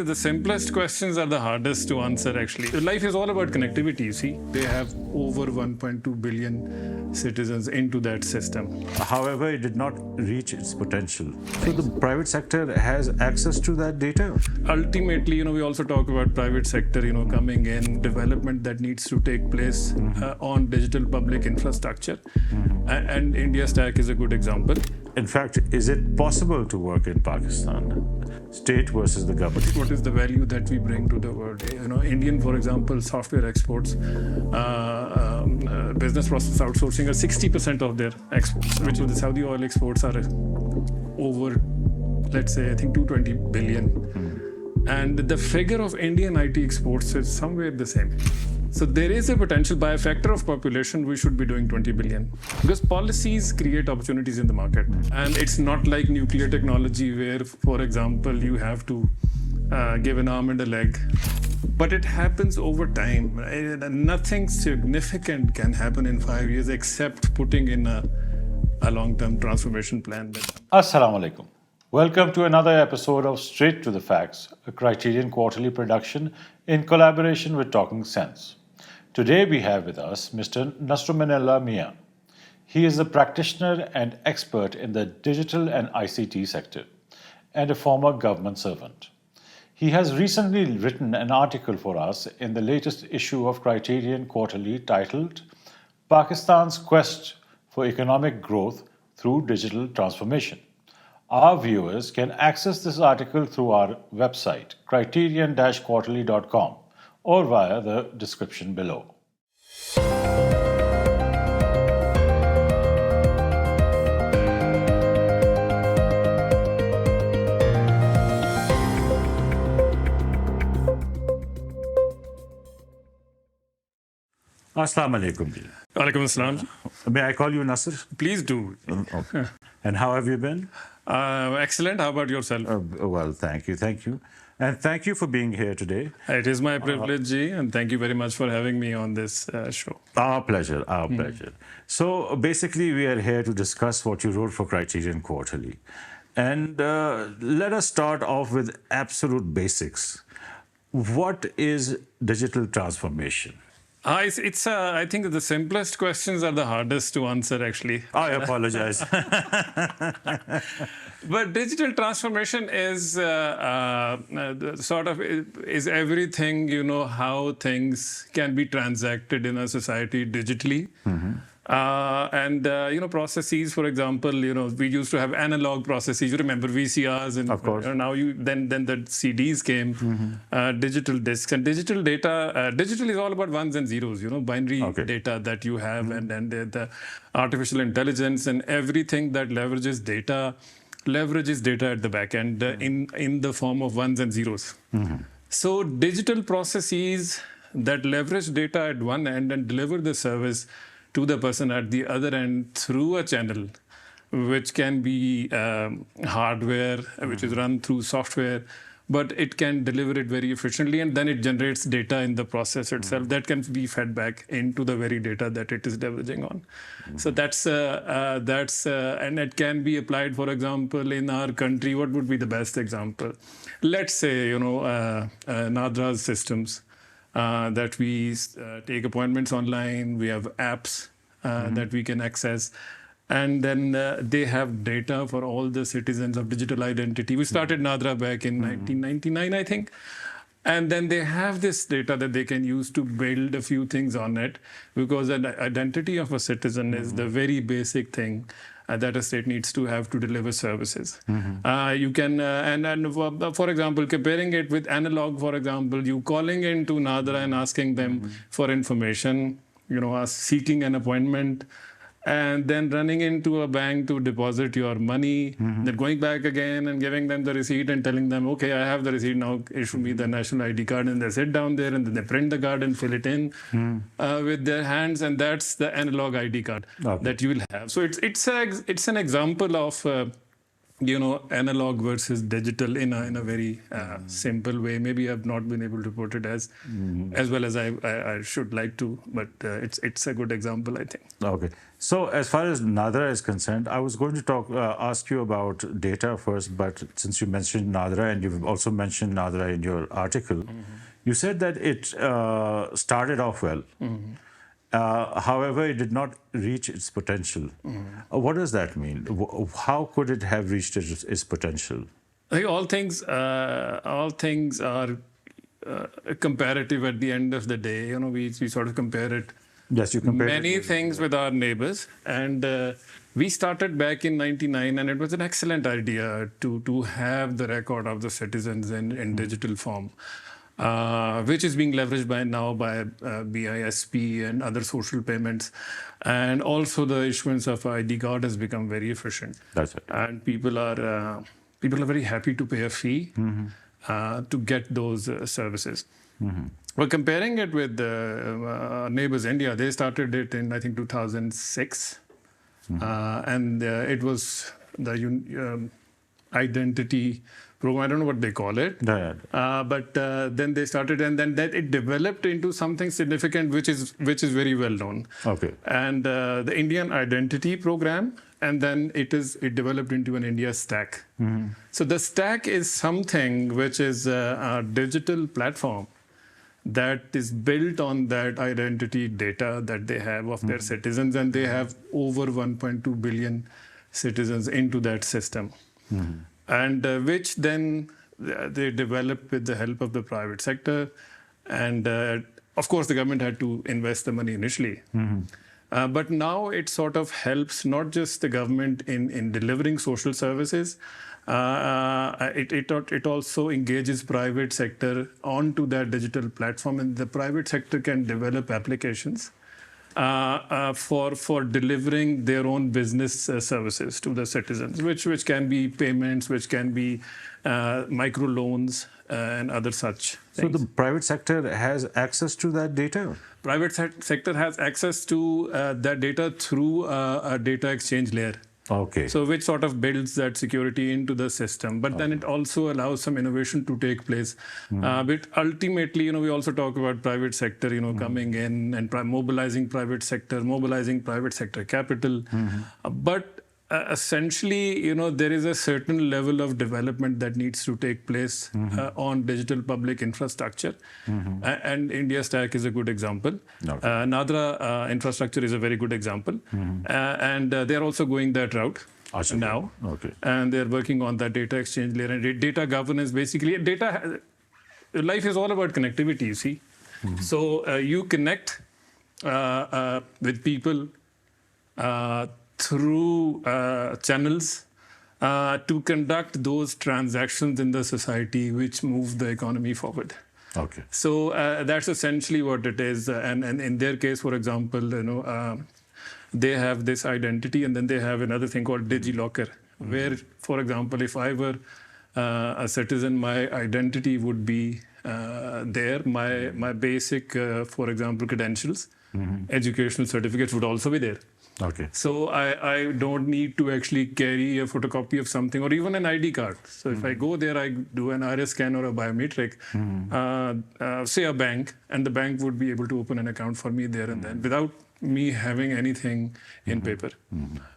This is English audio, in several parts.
that the simplest questions are the hardest to answer, actually. Life is all about connectivity, you see. They have over 1.2 billion citizens into that system. However, it did not reach its potential. So the private sector has access to that data? Ultimately, we also talk about private sector, coming in, development that needs to take place on digital public infrastructure. And India Stack is a good example. In fact, is it possible to work in Pakistan? State versus the government. What is the value that we bring to the world? Indian, for example, software exports, business process outsourcing are 60% of their exports, which the Saudi oil exports are over, let's say, I think 220 billion. And the figure of Indian IT exports is somewhere the same. So there is a potential. By a factor of population, we should be doing 20 billion. Because policies create opportunities in the market. And it's not like nuclear technology where, for example, you have to give an arm and a leg. But it happens over time. Nothing significant can happen in 5 years except putting in a long-term transformation plan. Assalamu alaikum. Welcome to another episode of Straight to the Facts, a Criterion quarterly production in collaboration with Talking Sense. Today we have with us Mr. Nasruminallah Mian. He is a practitioner and expert in the digital and ICT sector and a former government servant. He has recently written an article for us in the latest issue of Criterion Quarterly titled Pakistan's Quest for Economic Growth Through Digital Transformation. Our viewers can access this article through our website, criterion-quarterly.com, or via the description below. Assalamu alaikum. Alaikum assalam. May I call you Nasr? Please do. Okay. And how have you been? Excellent. How about yourself? Well, thank you. And thank you for being here today. It is my privilege, Ji, and thank you very much for having me on this show. Our pleasure. So basically, we are here to discuss what you wrote for Criterion Quarterly. And let us start off with absolute basics. What is digital transformation? I think that the simplest questions are the hardest to answer, actually. I apologize. But digital transformation is is everything, how things can be transacted in a society digitally. Processes, for example, we used to have analog processes. You remember VCRs, and of course. Now then the CDs came, digital discs, and digital data. Digital is all about ones and zeros, binary data that you have, and then the artificial intelligence and everything that leverages data at the back end in the form of ones and zeros. So digital processes that leverage data at one end and deliver the service to the person at the other end through a channel, which can be hardware, which is run through software, but it can deliver it very efficiently, and then it generates data in the process itself that can be fed back into the very data that it is leveraging on. So that's and it can be applied, for example, in our country. What would be the best example? Let's say, Nadra's systems. That we take appointments online, we have apps that we can access, and then they have data for all the citizens of digital identity. We started Nadra back in 1999, I think. And then they have this data that they can use to build a few things on it, because an identity of a citizen is the very basic thing that a state needs to have to deliver services. You can, for example, comparing it with analog, for example, you calling into Nadra and asking them for information, seeking an appointment, and then running into a bank to deposit your money, then going back again and giving them the receipt and telling them, okay, I have the receipt, now issue me the national ID card, and they sit down there and then they print the card and fill it in with their hands, and that's the analog ID card that you will have. So it's an example of analog versus digital in a very simple way. Maybe I've not been able to put it as well as I should like to, but it's a good example, I think. Okay. So as far as Nadra is concerned, I was going to ask you about data first, but since you mentioned Nadra and you've also mentioned Nadra in your article, you said that it started off well. However, it did not reach its potential. What does that mean? How could it have reached its potential? I think all things are comparative at the end of the day. We sort of compare it. Yes, you compare many things with our neighbors, and we started back in '99, and it was an excellent idea to have the record of the citizens in digital form. Which is being leveraged by BISP and other social payments. And also the issuance of ID card has become very efficient. That's right. And people are very happy to pay a fee to get those services. Well, comparing it with neighbors India, they started it in, I think, 2006. And it was the identity program. I don't know what they call it. But then they started, and then that it developed into something significant, which is very well known. Okay. And the Indian Identity Program, and then it developed into an India Stack. So the Stack is something which is a digital platform that is built on that identity data that they have of their citizens, and they have over 1.2 billion citizens into that system. And which then they developed with the help of the private sector. And of course, the government had to invest the money initially. But now it sort of helps not just the government in delivering social services, it also engages private sector onto that digital platform, and the private sector can develop applications for delivering their own business services to the citizens, which can be payments, which can be micro loans and other such things. So the private sector has access to that data? Private sector has access to that data through a data exchange layer. Okay. So which sort of builds that security into the system, but then it also allows some innovation to take place. But ultimately, we also talk about private sector, coming in and mobilizing private sector capital. But essentially, there is a certain level of development that needs to take place on digital public infrastructure. And India Stack is a good example. Okay. Nadra infrastructure is a very good example. And they're also going that route now. Okay. And they're working on that data exchange layer and data governance. Basically, life is all about connectivity, you see. So you connect with people through channels to conduct those transactions in the society which move the economy forward. Okay. So that's essentially what it is. And in their case, for example, they have this identity, and then they have another thing called DigiLocker, where, for example, if I were a citizen, my identity would be there. My basic, for example, credentials, educational certificates would also be there. Okay. So I don't need to actually carry a photocopy of something or even an ID card. So if I go there, I do an iris scan or a biometric, say a bank, and the bank would be able to open an account for me there and then without me having anything in paper.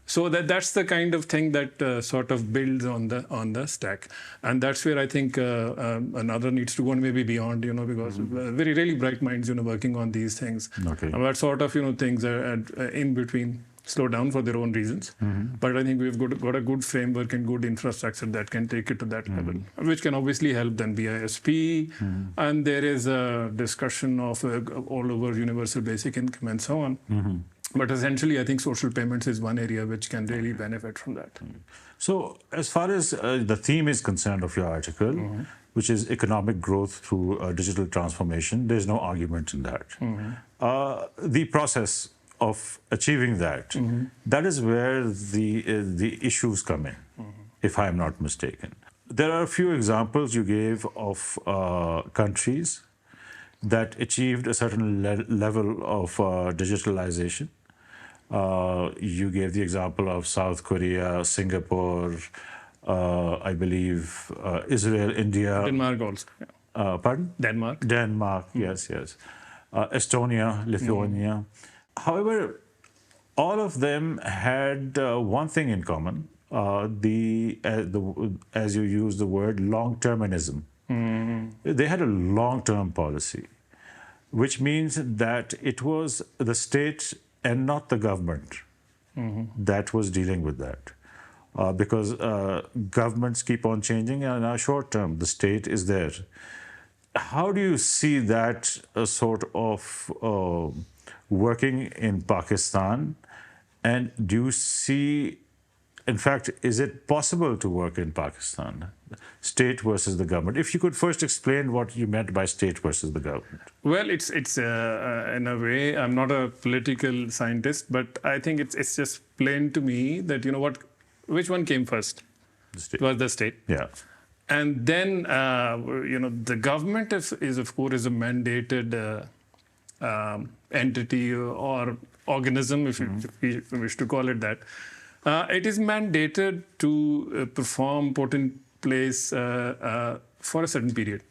So that's the kind of thing that sort of builds on the stack. And that's where I think another needs to go and maybe beyond, because very really bright minds, working on these things. Okay. But sort of, things are in between slow down for their own reasons. But I think we've got a good framework and good infrastructure that can take it to that level, which can obviously help then BISP. And there is a discussion of all over universal basic income and so on. But essentially, I think social payments is one area which can really benefit from that. So as far as the theme is concerned of your article, which is economic growth through digital transformation, there's no argument in that. The process of achieving that, that is where the issues come in, if I'm not mistaken. There are a few examples you gave of countries that achieved a certain level of digitalization. You gave the example of South Korea, Singapore, I believe Israel, India. Denmark also. Yeah. Pardon? Denmark. Denmark, yes. Estonia, Lithuania. However, all of them had one thing in common, as you use the word, long-termism. They had a long-term policy, which means that it was the state and not the government that was dealing with that. Because governments keep on changing, and in our short term, the state is there. How do you see that sort of working in Pakistan? And do you see, in fact, is it possible to work in Pakistan, state versus the government? If you could first explain what you meant by state versus the government. Well, it's in a way, I'm not a political scientist, but I think it's just plain to me that, which one came first? The state. It was the state. Yeah. And then, the government is of course, a mandated entity or organism, if you wish to call it that. It is mandated to perform, put in place for a certain period.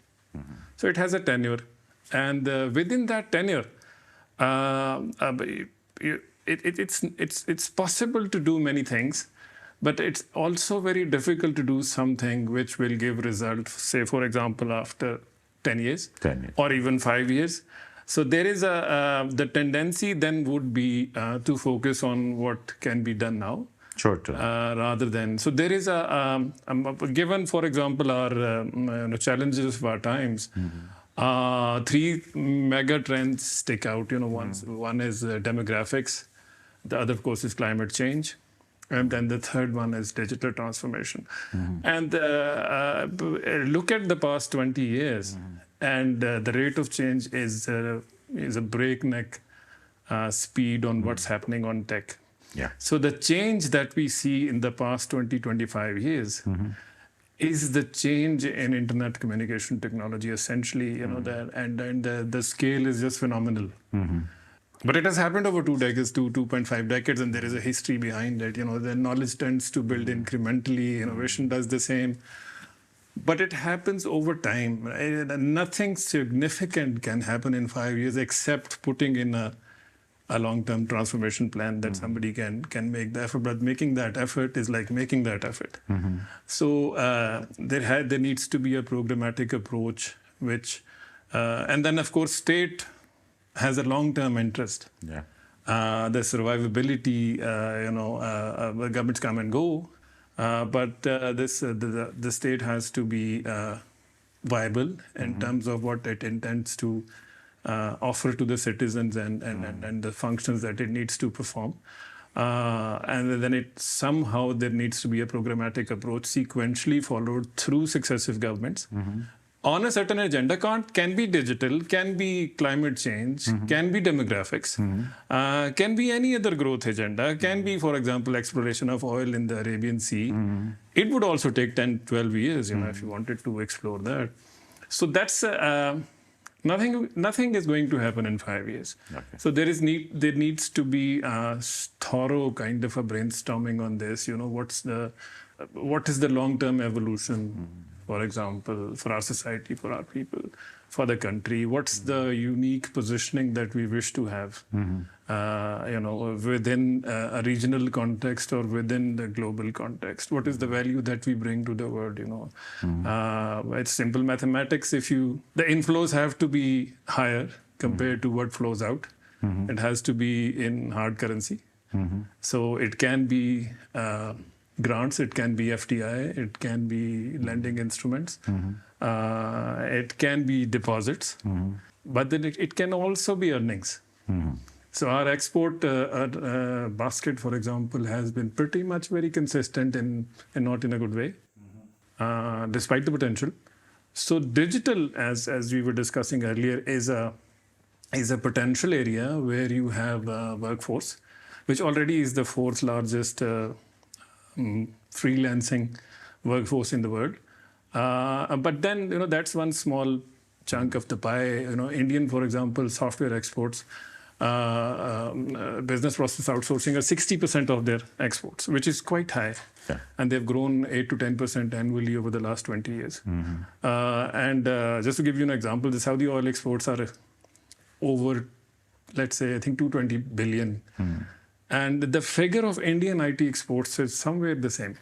So it has a tenure. And within that tenure, it's possible to do many things. But it's also very difficult to do something which will give results, say, for example, after 10 years, 10 years. or even 5 years. So there is the tendency then would be to focus on what can be done now. Short term. Rather than, so there is given, for example, our challenges of our times, 3 mega trends stick out. One is demographics, the other, of course, is climate change. And then the third one is digital transformation. And look at the past 20 years, and the rate of change is a breakneck speed on what's happening on tech. Yeah. So the change that we see in the past 25 years is the change in internet communication technology, essentially. The scale is just phenomenal. But it has happened over 2 decades, 2.5 decades, and there is a history behind it. The knowledge tends to build incrementally, innovation does the same. But it happens over time. Nothing significant can happen in 5 years except putting in a long-term transformation plan that somebody can make the effort. But making that effort is like making that effort. So there needs to be a programmatic approach, which, and then, of course, state has a long-term interest. Yeah. The survivability, governments come and go, but the state has to be viable in terms of what it intends to offer to the citizens and the functions that it needs to perform. And then there needs to be a programmatic approach sequentially followed through successive governments. On a certain agenda, can be digital, can be climate change, can be demographics, can be any other growth agenda, can be, for example, exploration of oil in the Arabian Sea. It would also take 10, 12 years, if you wanted to explore that. So that's nothing is going to happen in 5 years. Okay. So there needs to be a thorough kind of a brainstorming on this. What is the long-term evolution? For example, for our society, for our people, for the country, what's the unique positioning that we wish to have, within a regional context or within the global context? What is the value that we bring to the world? It's simple mathematics. The inflows have to be higher compared to what flows out. It has to be in hard currency. So it can be grants, it can be FDI, it can be lending instruments, it can be deposits, but then it can also be earnings. So our export basket, for example, has been pretty much very consistent and not in a good way, despite the potential. So digital, as we were discussing earlier, is a potential area where you have a workforce, which already is the 4th largest freelancing workforce in the world. But then, that's one small chunk of the pie. Indian, for example, software exports business process outsourcing are 60% of their exports, which is quite high. Yeah. And they've grown 8 to 10% annually over the last 20 years. And just to give you an example, the Saudi oil exports are over, let's say, I think 220 billion. And the figure of Indian IT exports is somewhere the same.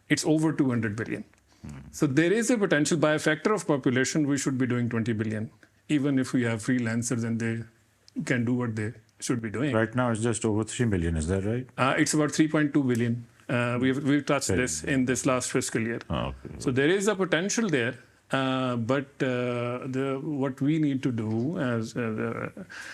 It's over 200 billion. So there is a potential. By a factor of population, we should be doing 20 billion, even if we have freelancers and they can do what they should be doing. Right now, it's just over 3 million. Is that right? It's about 3.2 billion. We've touched this in this last fiscal year. Okay. So there is a potential there. But what we need to do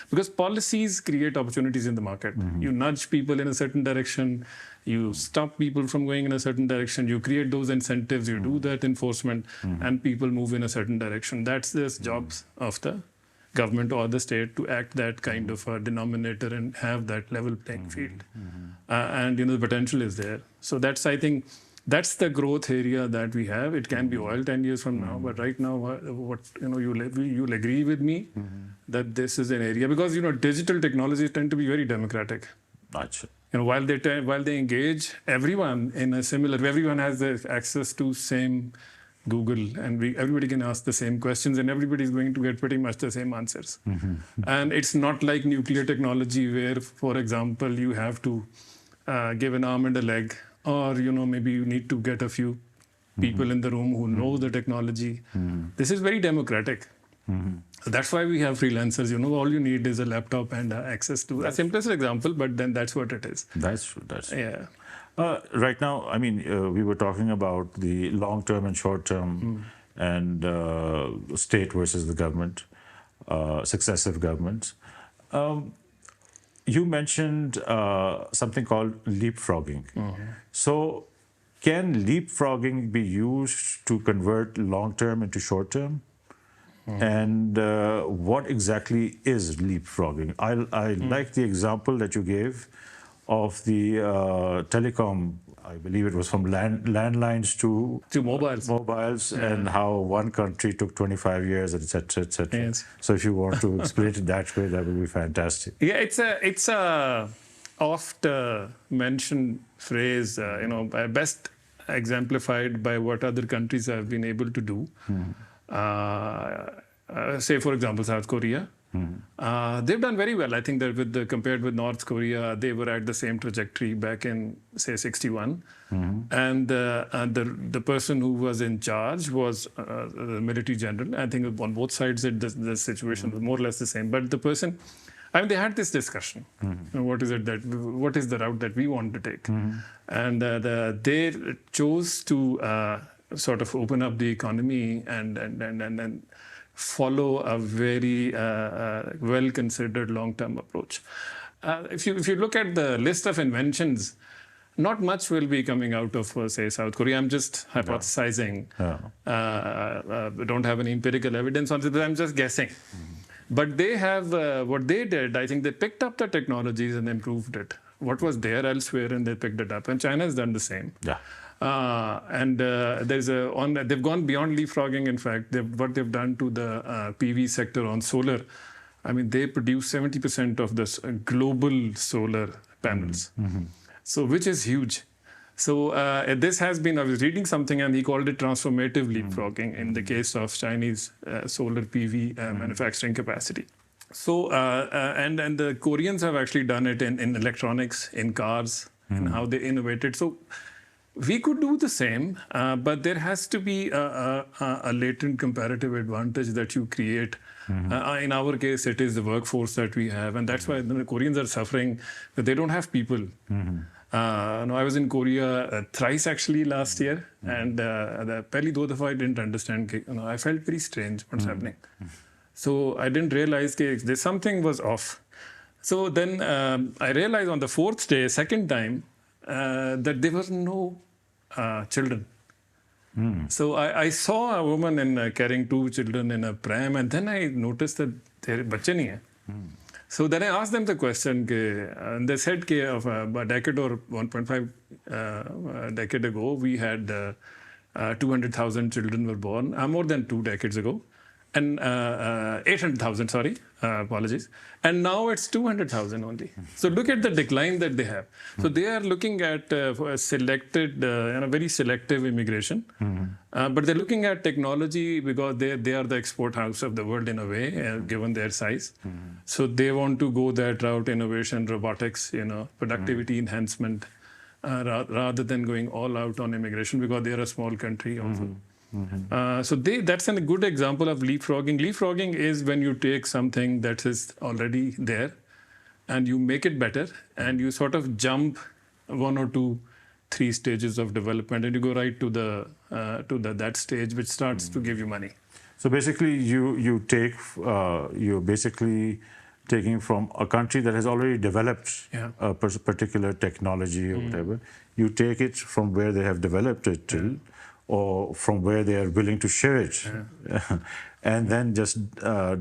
because policies create opportunities in the market. You nudge people in a certain direction, you stop people from going in a certain direction, you create those incentives, you do that enforcement, and people move in a certain direction. That's the jobs of the government or the state to act that kind of a denominator and have that level playing field. And the potential is there. So that's, I think, that's the growth area that we have. It can be oil 10 years from now, but right now, you'll agree with me that this is an area because digital technologies tend to be very democratic. Gotcha. While they engage everyone in a similar, everyone has the access to same Google, and everybody can ask the same questions, and everybody's going to get pretty much the same answers. And it's not like nuclear technology, where, for example, you have to give an arm and a leg. Or, maybe you need to get a few people in the room who know the technology. This is very democratic. So that's why we have freelancers. All you need is a laptop and access to the simplest example, but then that's what it is. That's true. That's true. Yeah. Right now, I mean, we were talking about the long-term and short-term and state versus the government, successive governments. You mentioned something called leapfrogging. So can leapfrogging be used to convert long-term into short-term? And what exactly is leapfrogging? I like the example that you gave of the telecom. I believe it was from landlines to mobiles, and how one country took 25 years, etc., etc. Yes. So if you want to explain it that way, that would be fantastic. Yeah, it's a oft mentioned phrase, best exemplified by what other countries have been able to do. Say, for example, South Korea. They've done very well. I think that compared with North Korea, they were at the same trajectory back in, say, 61. And the person who was in charge was the military general. I think on both sides, the situation was more or less the same. But the person, they had this discussion. What is the route that we want to take? And they chose to sort of open up the economy and follow a very well-considered long-term approach. If you look at the list of inventions, not much will be coming out of, say, South Korea. I'm just hypothesizing. We don't have any empirical evidence on it, but I'm just guessing. But they have, what they did, I think they picked up the technologies and improved it. What was there elsewhere, and they picked it up. And China has done the same. Yeah. They've gone beyond leapfrogging. In fact, what they've done to the PV sector on solar, they produce 70% of this global solar panels. So, which is huge. So this has been, I was reading something and he called it transformative leapfrogging in the case of Chinese solar PV manufacturing capacity. So, and the Koreans have actually done it in electronics, in cars, and how they innovated. So we could do the same, but there has to be a latent comparative advantage that you create. In our case, it is the workforce that we have, and that's why the Koreans are suffering, that they don't have people. I was in Korea thrice actually last year, and the pehli do dafa I didn't understand. I felt very strange what's happening. So I didn't realize that something was off. So then I realized on the fourth day, second time, that there were no children. So I saw a woman carrying two children in a pram, and then I noticed that there bache nahi hai. So then I asked them the question, and they said of a decade or 1.5 decade ago, we had 200,000 children were born, more than 2 decades ago. and 800,000, sorry, apologies. And now it's 200,000 only. So look at the decline that they have. So they are looking at selected, very selective immigration. But they're looking at technology because they are the export house of the world in a way, given their size. So they want to go that route, innovation, robotics, productivity enhancement, rather than going all out on immigration because they are a small country also. So that's a good example of leapfrogging. Leapfrogging is when you take something that is already there and you make it better and you sort of jump 1 or 2, 3 stages of development and you go right to that stage which starts to give you money. So basically you're basically taking from a country that has already developed a particular technology or whatever, you take it from where they have developed it to, or from where they are willing to share it, and then just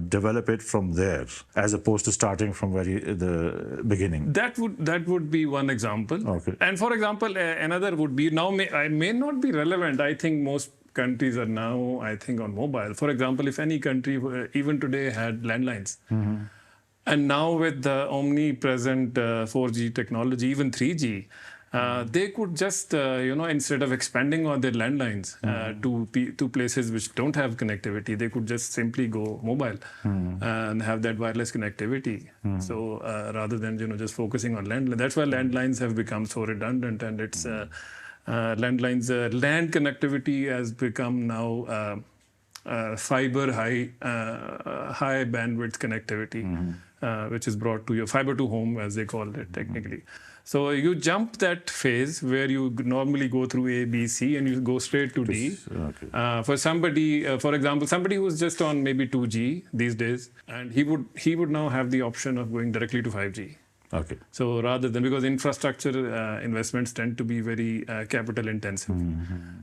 develop it from there, as opposed to starting from the beginning. That would be one example. Okay. And for example, another would be, now may not be relevant. I think most countries are now, on mobile. For example, if any country, even today, had landlines, and now with the omnipresent 4G technology, even 3G, they could just, instead of expanding on their landlines to places which don't have connectivity, they could just simply go mobile and have that wireless connectivity. So rather than, just focusing on landlines. That's why landlines have become so redundant, and it's landlines, land connectivity has become now fiber high bandwidth connectivity, which is brought to your fiber to home, as they call it technically. So you jump that phase where you normally go through A, B, C, and you go straight to D. Okay. For somebody, for example, somebody who's just on maybe 2G these days, and he would now have the option of going directly to 5G. Okay. So rather than, because infrastructure investments tend to be very capital intensive.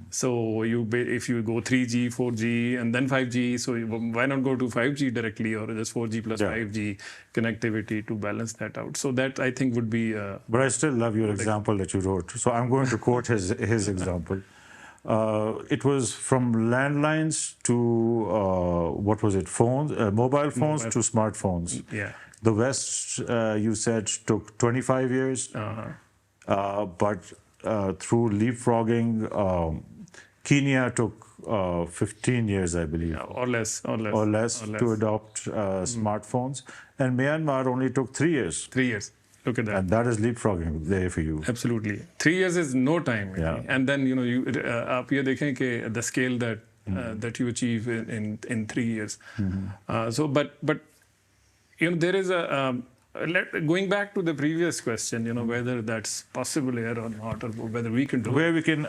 So if you go 3G, 4G, and then 5G, so why not go to 5G directly, or just 4G plus 5G connectivity to balance that out? So that, I think, would be... But I still love your example that you wrote. So I'm going to quote his example. It was from landlines to, what was it, phones, mobile phones to smartphones. Yeah. The West, you said, took 25 years, but through leapfrogging, Kenya took 15 years, I believe. Or less To adopt smartphones. And Myanmar only took 3 years. 3 years. Look at that. And that is leapfrogging there for you. Absolutely. 3 years is no time. Yeah. And then, you up here, dekhen the scale that you achieve in 3 years. But there is going back to the previous question, whether that's possible here or not, or whether we can do Where it. we can,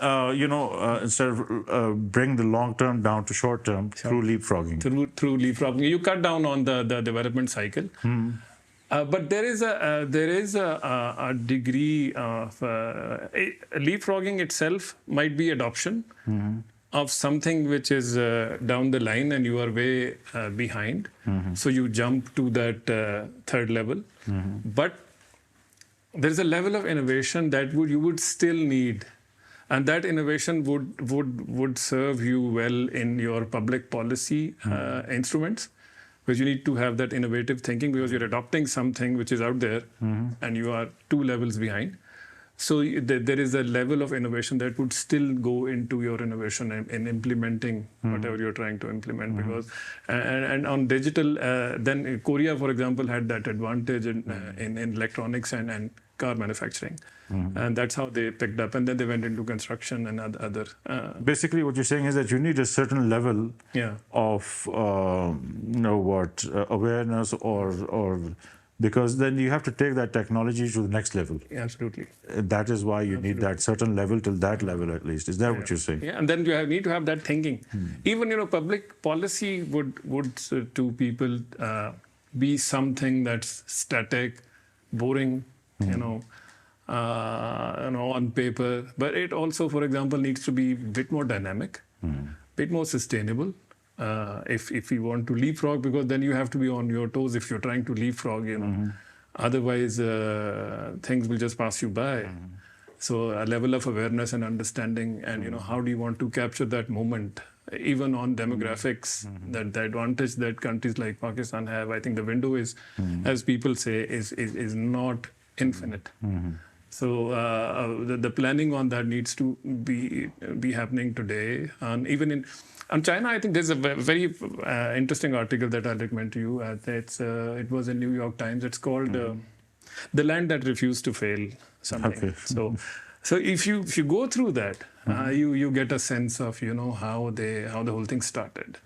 instead of bring the long term down to short term through leapfrogging. Through leapfrogging, you cut down on the development cycle. But there is a degree of leapfrogging itself might be adoption of something which is down the line and you are way behind. So you jump to that third level. But there is a level of innovation that you would still need. And that innovation would serve you well in your public policy instruments, because you need to have that innovative thinking, because you're adopting something which is out there and you are 2 levels behind. So there is a level of innovation that would still go into your innovation in implementing whatever you're trying to implement. Because and on digital, then Korea, for example, had that advantage in electronics and car manufacturing. And that's how they picked up. And then they went into construction and other. Basically, what you're saying is that you need a certain level of awareness or because then you have to take that technology to the next level. Absolutely. That is why you need that certain level till that level at least. Is that what you're saying? Yeah, and then you need to have that thinking. Even public policy would to people be something that's static, boring, on paper. But it also, for example, needs to be a bit more dynamic, bit more sustainable. If you want to leapfrog, because then you have to be on your toes if you're trying to leapfrog, Otherwise, things will just pass you by. So a level of awareness and understanding, and how do you want to capture that moment even on demographics, that the advantage that countries like Pakistan have, I think the window is, as people say, is not infinite. So the planning on that needs to be happening today. And even on China, I think there's a very interesting article that I'll recommend to you. It was in New York Times. It's called "The Land That Refused to Fail." Something. Okay. So if you go through that, you get a sense of how the whole thing started.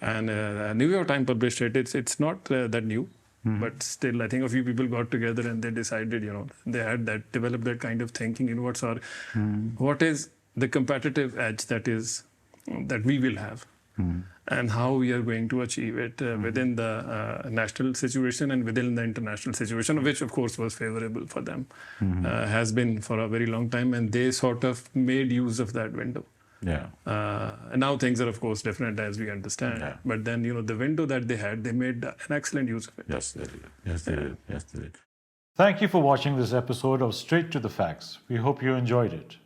And New York Times published it. It's not that new. But still, I think a few people got together and they decided, they had developed that kind of thinking. What is the competitive edge that we will have, and how we are going to achieve it within the national situation and within the international situation, which of course was favorable for them, has been for a very long time, and they sort of made use of that window. Yeah. And now things are, of course, different as we understand. Yeah. But then, the window that they had, they made an excellent use of it. Yes, they did. Yes, they did. Yes, they did. Thank you for watching this episode of Straight to the Facts. We hope you enjoyed it.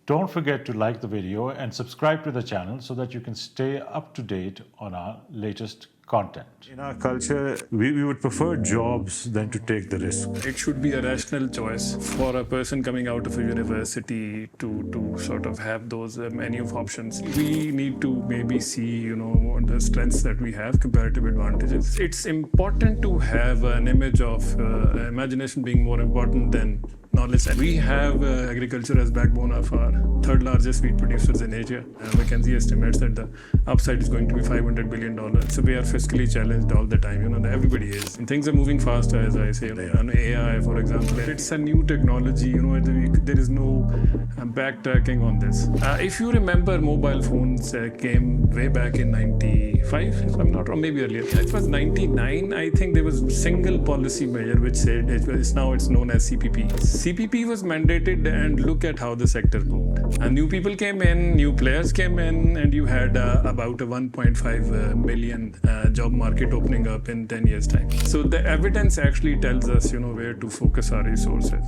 Don't forget to like the video and subscribe to the channel so that you can stay up to date on our latest content. In our culture, we would prefer jobs than to take the risk. It should be a rational choice for a person coming out of a university to sort of have those menu of options. We need to maybe see, the strengths that we have, comparative advantages. It's important to have an image of imagination being more important than knowledge. We have agriculture as backbone of our third largest wheat producers in Asia. McKinsey estimates that the upside is going to be $500 billion. So we are fiscally challenged all the time. Everybody is. And things are moving faster, as I say. On AI, for example, it's a new technology. There is no backtracking on this. If you remember, mobile phones came way back in 95, if I'm not wrong, maybe earlier. It was 99. I think there was a single policy measure which said it's known as CPP. CPP was mandated, and look at how the sector moved. And new people came in, new players came in, and you had about a 1.5 million job market opening up in 10 years' time. So the evidence actually tells us, where to focus our resources.